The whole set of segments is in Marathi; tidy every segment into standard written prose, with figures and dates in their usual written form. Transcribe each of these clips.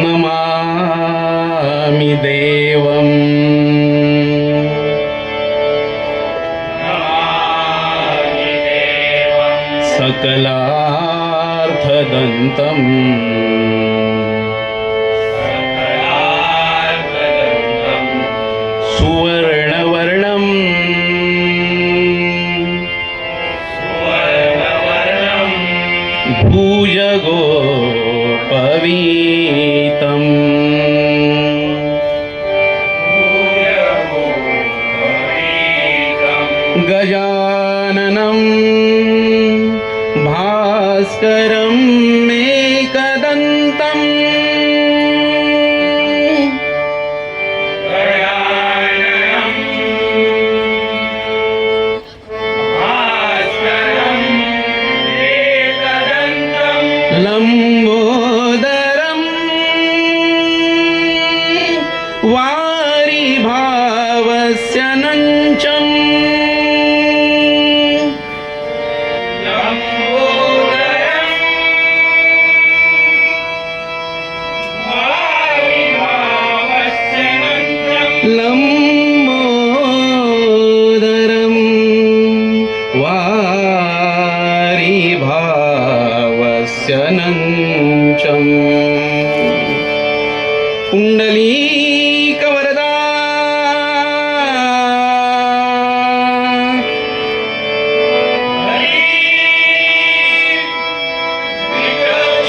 नमामि देवम् सकलार्थदन्तम् सुवर्णवर्णम् भुजगोपवीतम् गजाननं भास्करं एकदन्तम् लंबोदरं वारिभावस्य नञ्चम् लंबोदरं वारिभावस्य नञ्चम् पुण्डलीकवरदा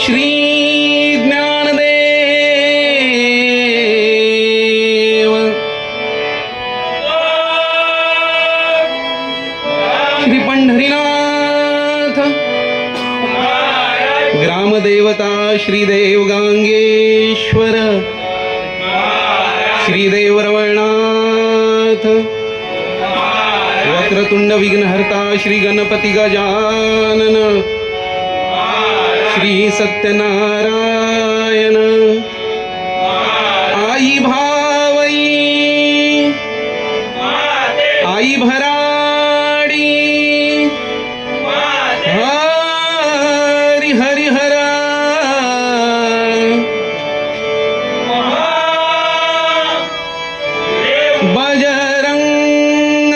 श्री ज्ञानदेव श्री पंढरीनाथ ग्रामदेवता श्रीदेव गांगेश्वर श्रीदेव रवळनाथ वक्रतुंड विघ्नहर्ता श्री गणपती गजानन श्री सत्यनारायण आई भावई आई भराडी हरी हरी हरा बजरंग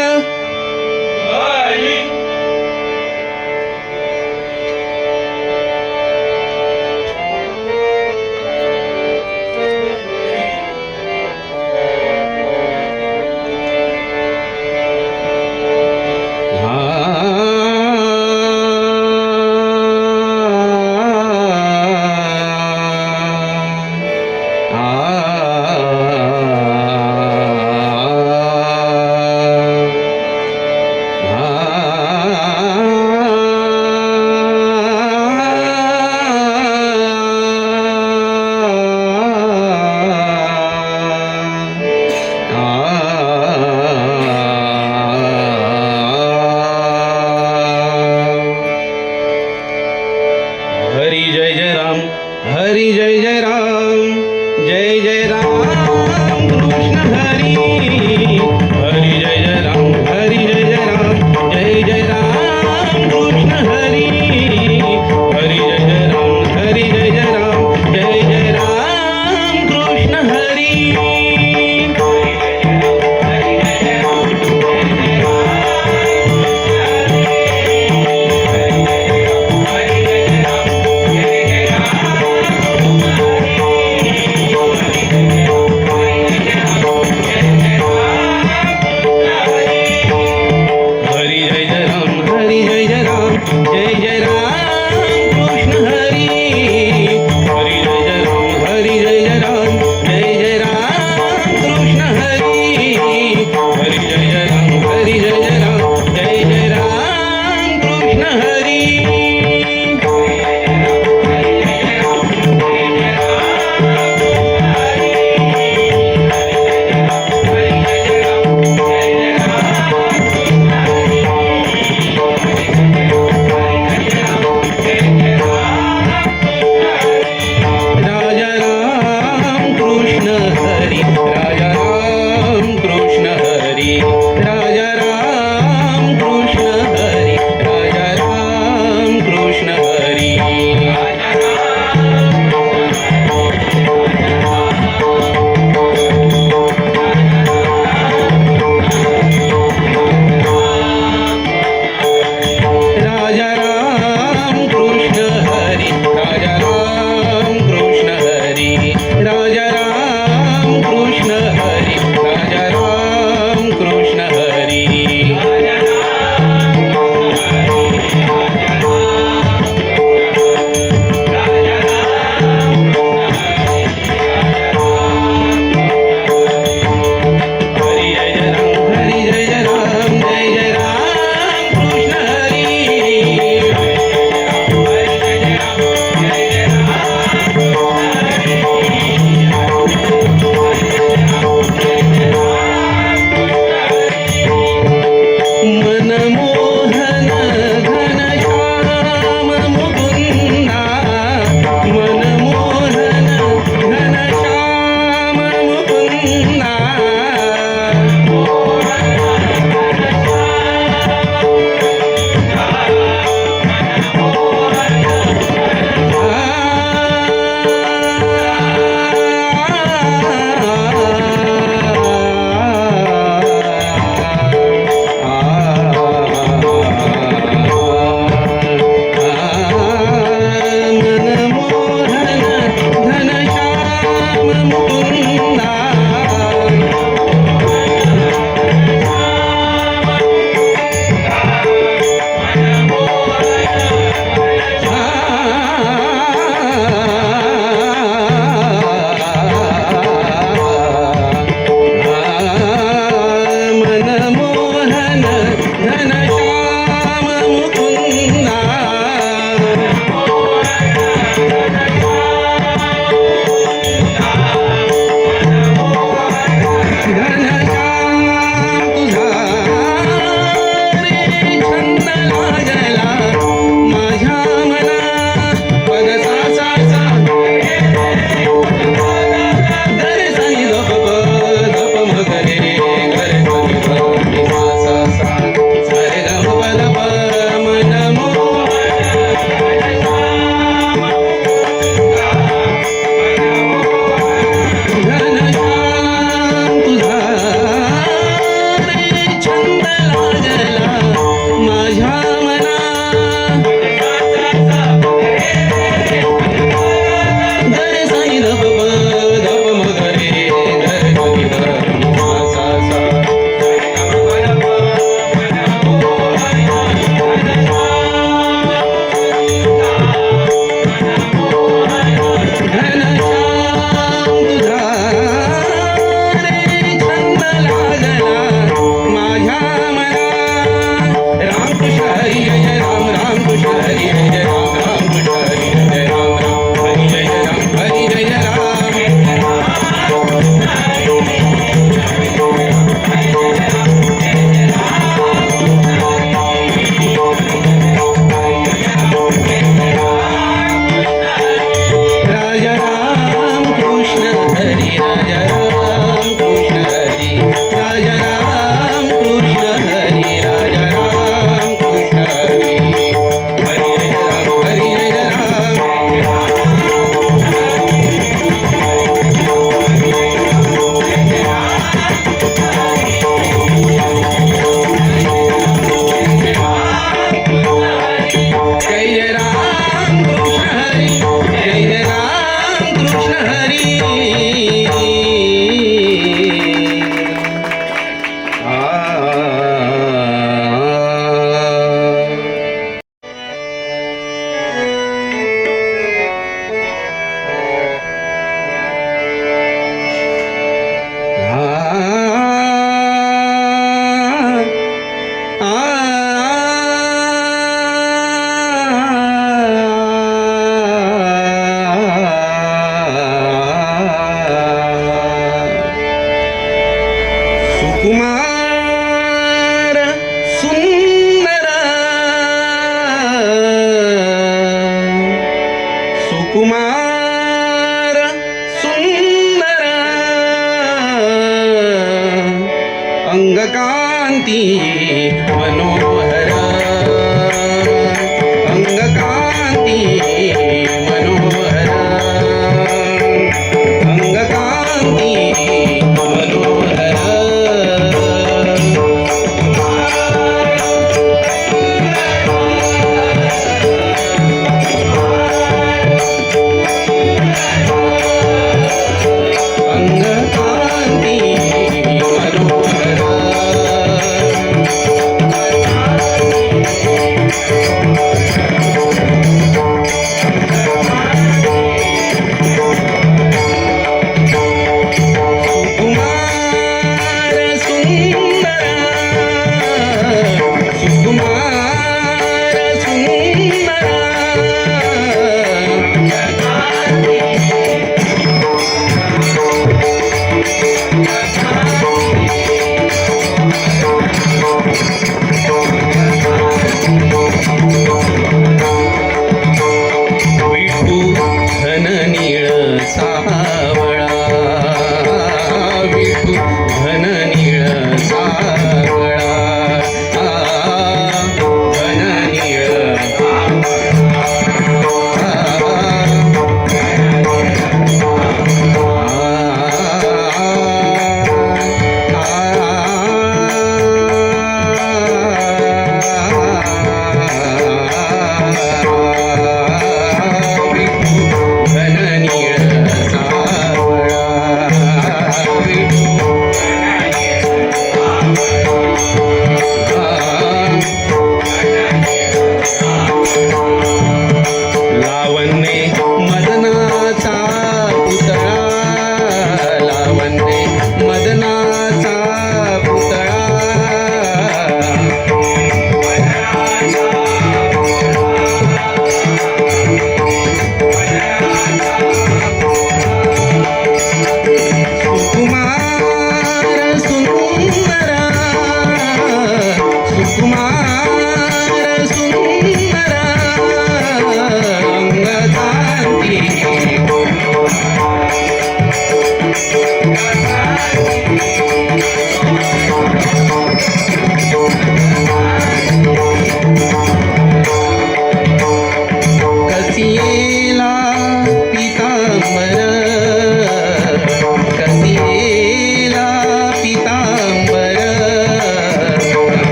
राजा राम कृष्ण हरी राजा राम कृष्ण हरी राजा राम कृष्ण हरी हरी राम हरी राम जय राम कृष्ण हरी जय राम कृष्ण हरी सुकुमार सुंदर सुकुमार सुंदर अंगकांती मनोहर अंगकांती मनोहर अंगकांती मनोहर अंगकांती मनोहर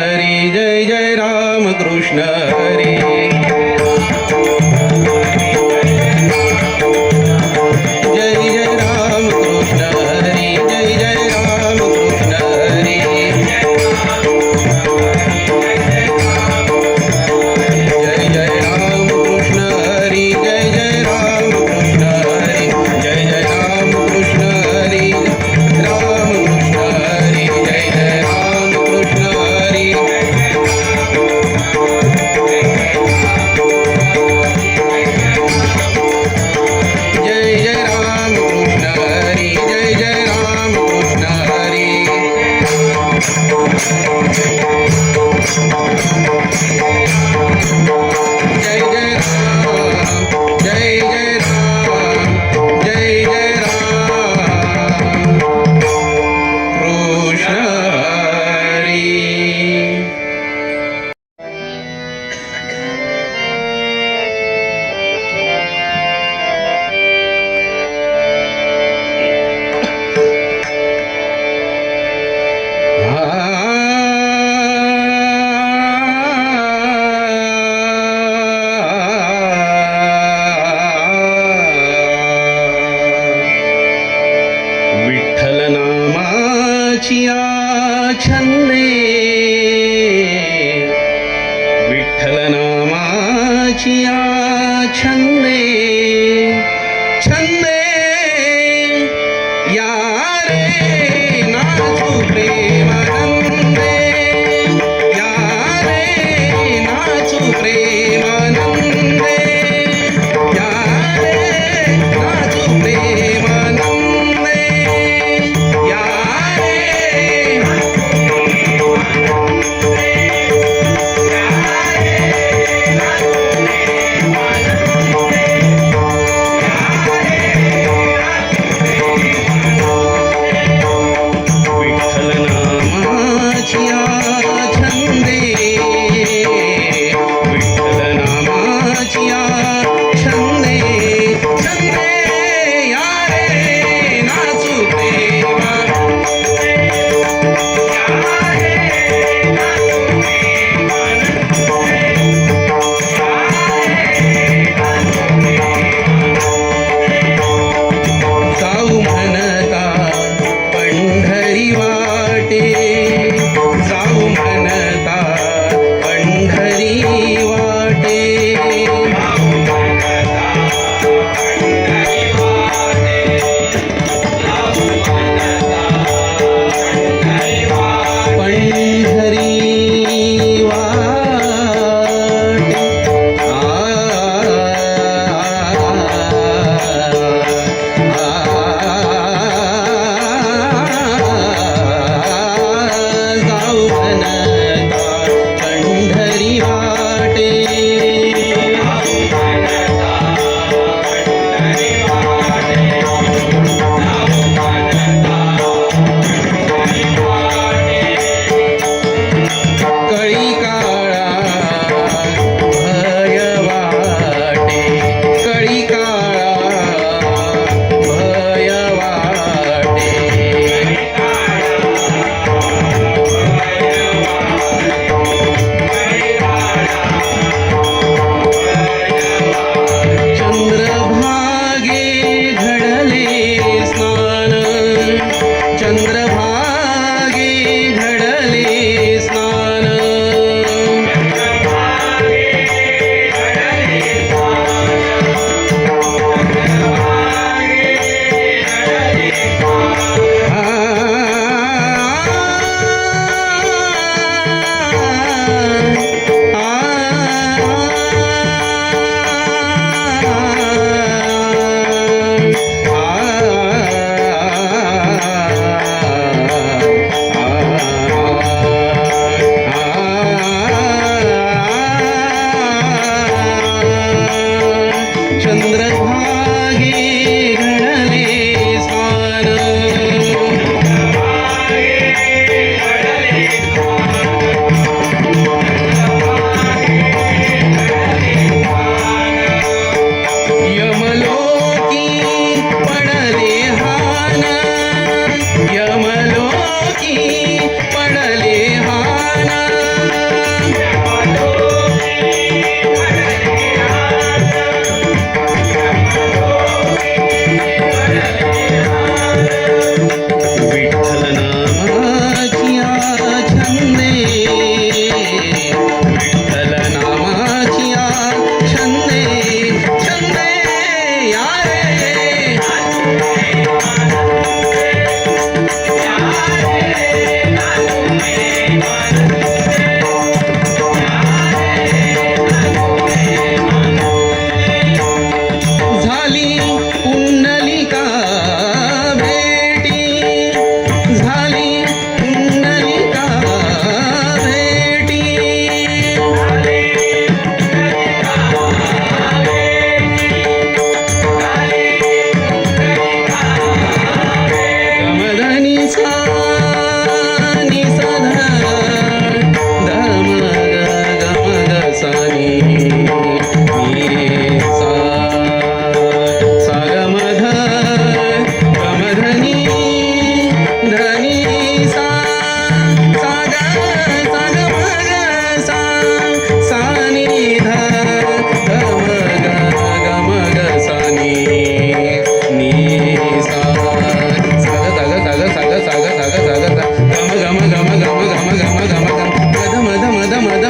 हरी जय जय राम कृष्ण हरी जय जय राम कृष्ण हरी जय जय राम कृष्ण हरी जय जय राम कृष्ण हरी जय जय राम कृष्ण हरी जय जय राम कृष्ण हरी राम कृष्ण हरी जय जय राम कृष्ण हरी जय जय राम कृष्ण हरी जय जय राम कृष्ण हरी जय जय राम जय जय राम जय जय राम कृष्ण हरी विठ्ठल नामाची छंदे विठ्ठल नामाची छंदे छंदे या रे नाचू प्रेमानंदे या रे नाचू प्रेमानंदे या रे नाचू प्रेमानंदे या रे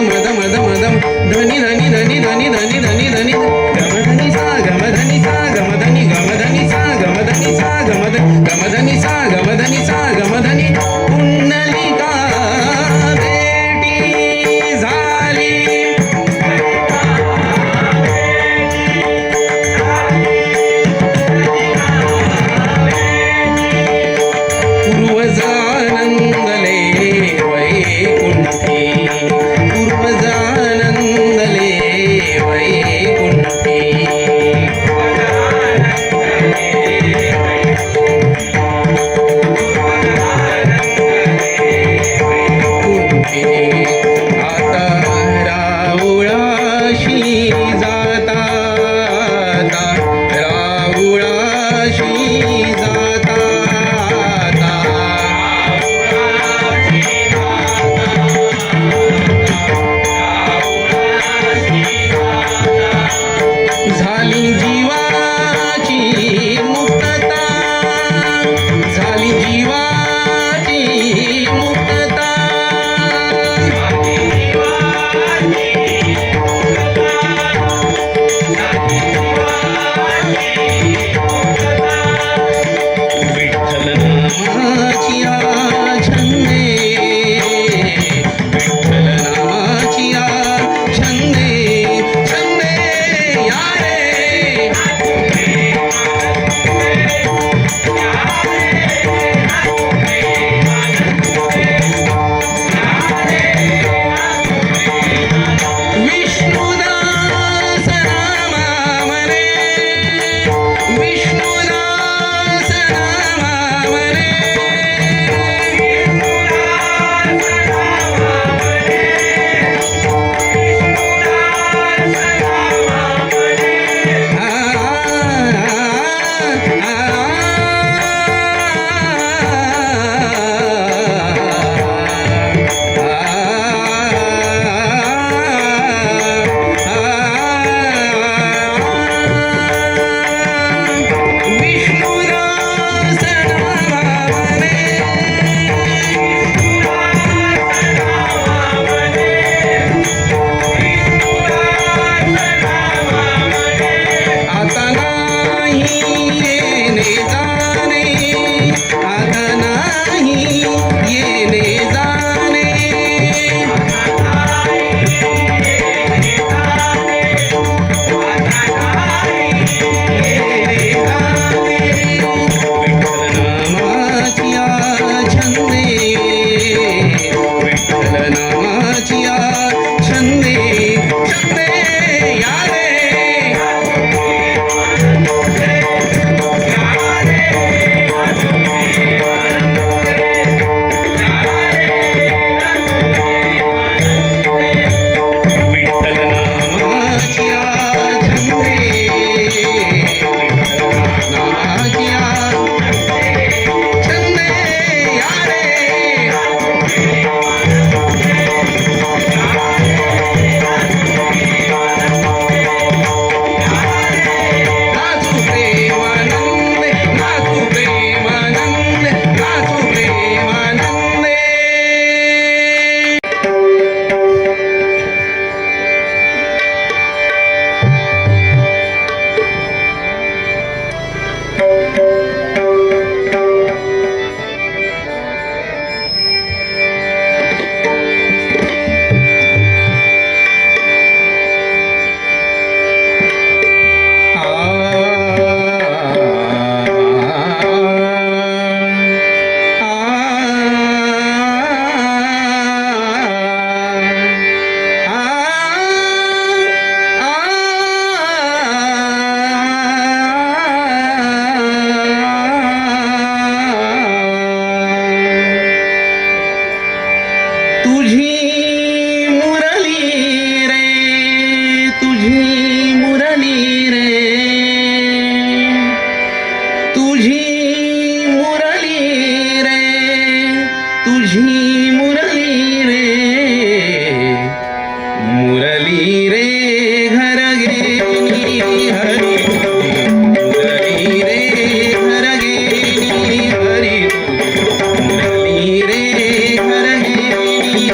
मद मद मद धनी धनी धनी धनी धनी धनी धनी गमधनी सा गमधनी सा गमधनी गमधनी सा गमधनी सा गमधनी सा गमधनी सा गमधनी पुंडलिका भेटी झाली पूर्वजानंदले वैकुंठी पूर्वजानंदले वैकुंठी आता राऊळाशी जाता राऊळाशी जाता झाली जीवाची मुक्तता झाली जीवाची मुक्तता विठ्ठल नामाची छंदे विठ्ठल नामाची छंदे छंदे या रे विष्णुदास नामावरे विष्णुदास नामावरे विष्णुदास नामावरे आता नाही येणे जाणे आता नाही येणे जाणे विठ्ठल नामाची छंदे विठ्ठल नामाची छंदे छंदे या रे विठ्ठल नामाची छंदे विठ्ठल नामाची छंदे या रे नाचू प्रेमानंदे नाचू प्रेमानंदे नाचू प्रेमानंदे तुझी मुरली रे तुझी मुरली रे तुझी मुरली रे तुझी मुरली रे मुरली रे घर गेली हरी मुरली रे घर गेली हरी मुरली रे घर गेली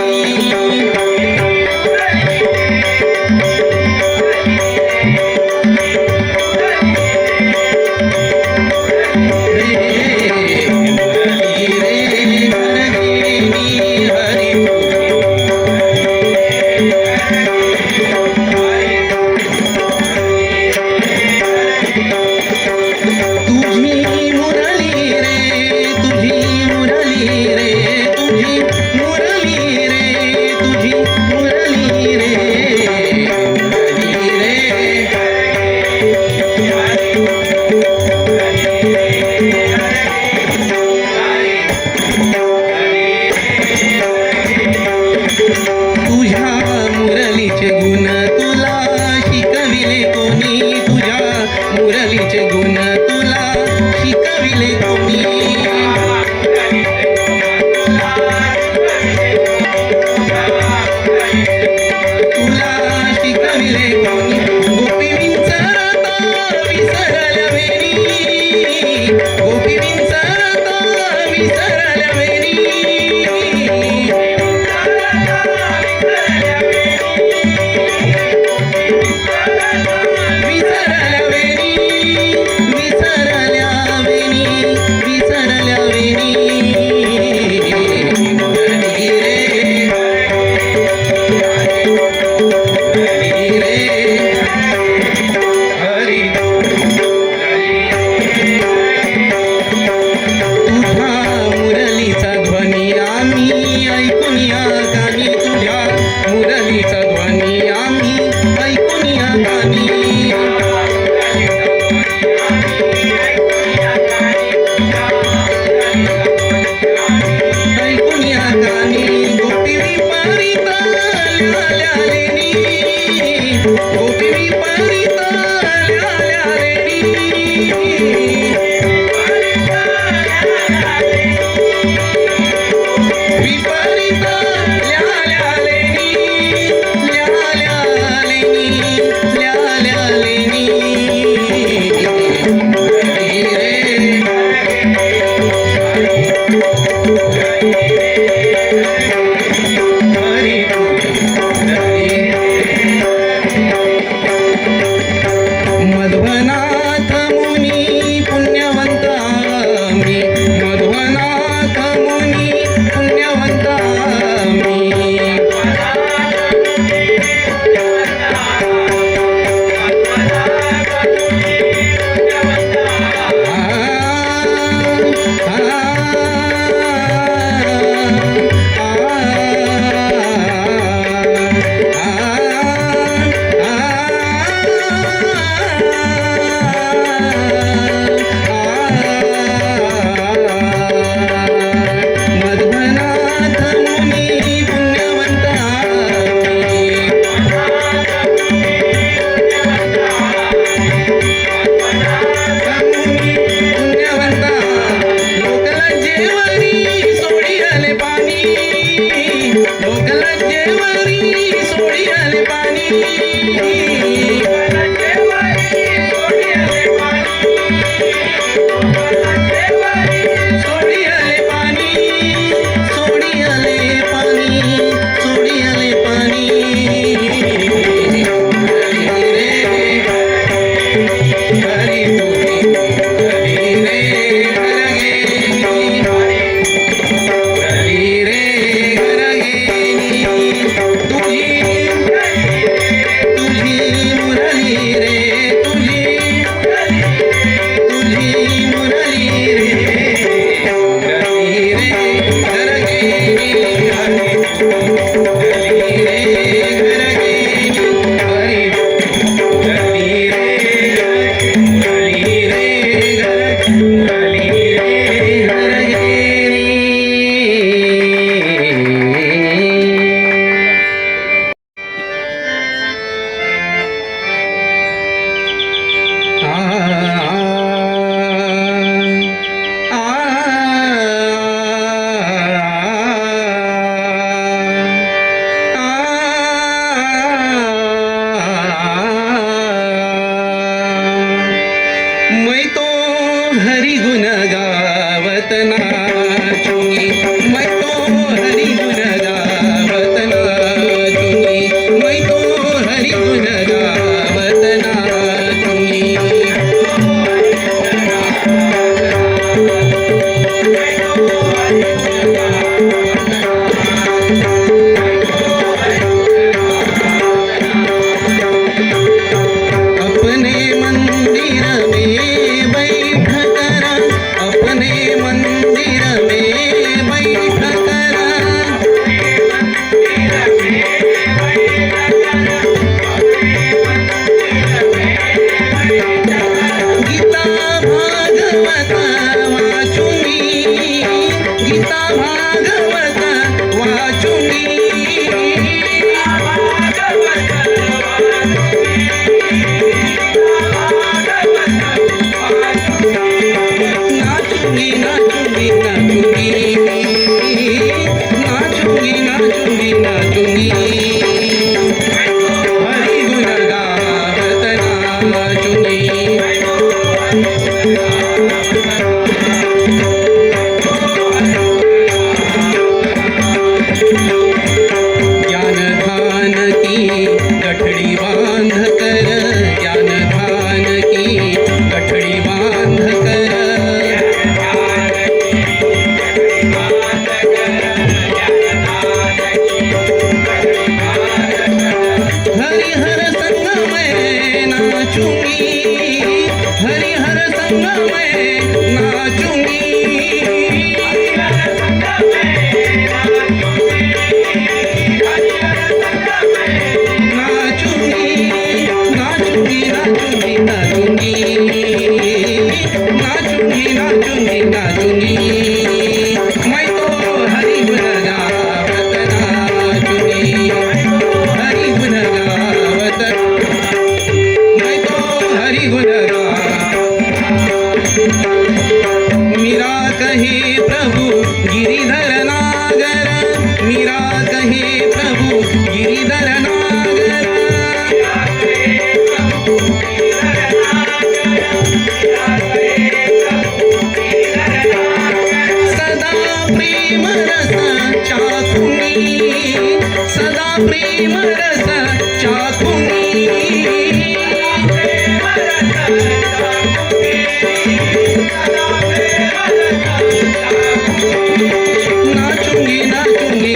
लेनी गोपी विपरीत ल्याल्या लेनी विपरीत ल्याल्या लेनी ल्याल्या लेनी ल्याल्या लेनी मध्वनाथ मुनी पुण्यवंत मी मध्वनाथ मुनी पुण्यवंत मी मध्वनाथ मुनी पुण्यवंत पुण्यवंत लोकलज्जेवरी सोडी आले पाणी लोकलज्जेवरी सोडी आले पाणी सोडी आले पाणी सोडी आले पाणी सोडी आले पाणी हरी तुझी हरी रे हरी रे घरगेनी तुझी तुझी मुरली रे तुझी तुझी मुरली रे मुरली रे घरगेनी हरी रे घरगेनी हरी मुरली रे मुरली रे मुरली रे घरगेनी आ आ मैं तो हरि गुण गावत नाचूंगी मैं तो हरि गुण गावत नाचूंगी मैं तो हरि गुण गावत नाचूंगी अपने मंदिर में बैठ कर अपने मंदिर में बैठ कर गीता भागवत वाचूंगी गीता भागवत वाचूंगी नाचूंगी नाचूंगी नाचूंगी नाचूंगी नाचूंगी नाचूंगी हरि गुण गावत नाचूंगी ज्ञान धान की गठड़ी बांध कर ज्ञान धान की गठड़ी बांध कर हरिहर संग में नाचूंगी हरिहर संग में नाचूंगी हरि रस चाखूंगी नाचूंगी नाचूंगी